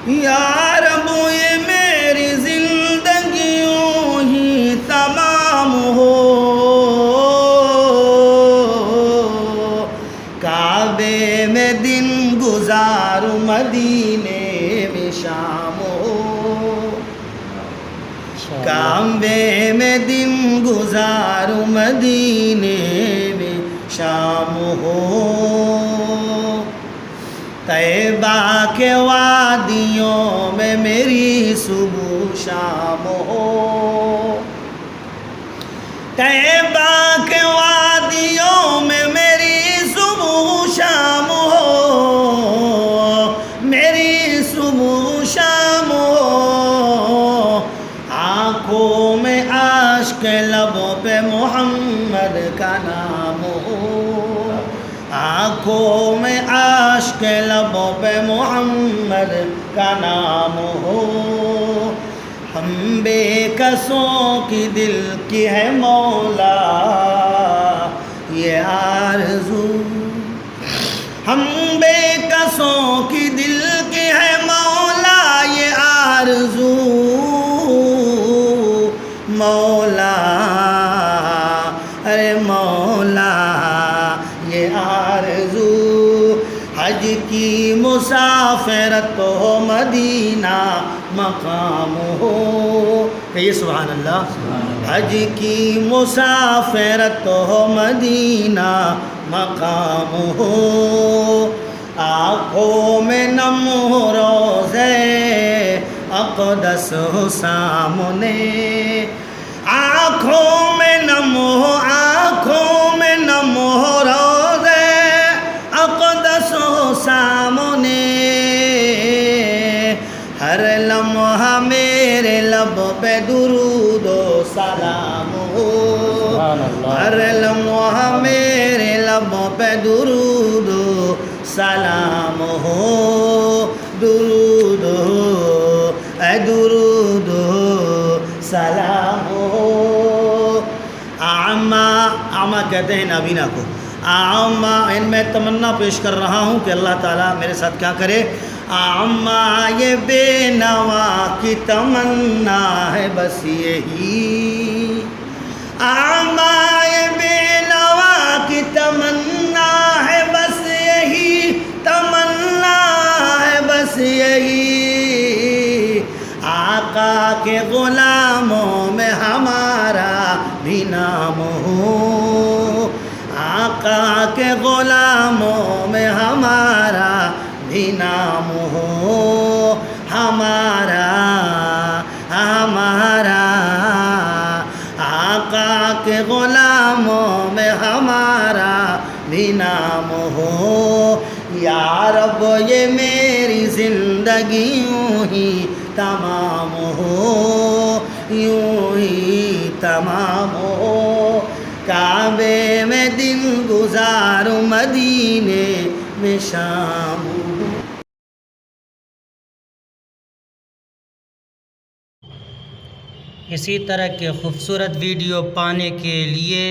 یا رب یہ میری زندگی یوں ہی تمام ہو، کعبے میں دن گزاروں مدینے میں شام ہو، کعبے میں دن گزاروں مدینے میں شام ہو، طیبہ کے وادیوں میں میری صبح شام ہو، طیبہ کے وادیوں میں میری صبح شام ہو، میری صبح شام ہو، آنکھوں میں اشک لبوں پہ محمد کا نام ہو، آنکھوں میں اشک لبوں پہ محمد کا نام ہو، ہم بے کسوں کی دل کی ہے مولا یہ آرزو، ہم بے کسوں کی دل کی ہے مولا یہ آرزو، مولا ارے مولا یہ آرزو، حج کی مسافرت ہو مدینہ مقام ہو، کہیے سبحان اللہ، حج کی مسافرت ہو مدینہ مقام ہو، آنکھوں میں نم ہو روضے اقدس ہو سامنے، آنکھوں میں نم ہو، آنکھوں میں نم ہو روضے اقدس ہو سامنے، ہر لمحہ میرے لب پہ درود و سلام ہو، ہر لمحہ میرے لب پہ درود و سلام ہو، درود ہو اے درود ہو سلام ہو، اعمیٰ کہتے ہیں نابینا کو، اعمیٰ میں تمنا پیش کر رہا ہوں کہ اللہ تعالیٰ میرے ساتھ کیا کرے، اعمیٰ یہ بے نوا کی تمنا ہے بس یہی، اعمیٰ یہ بے نوا کی تمنا ہے بس یہی، تمنا ہے بس یہی، آقا کے غلاموں میں ہمارا بھی نام ہو، آقا کے غلاموں میں ہمارا بھی نام ہو، ہمارا ہمارا آقا کے غلاموں میں ہمارا بھی نام ہو، یا رب یہ میری زندگی یوں ہی تمام ہو، یوں ہی تمام ہو، کعبے میں دن گزاروں مدینے میں شام ہو۔ اسی طرح کے خوبصورت ویڈیو پانے کے لیے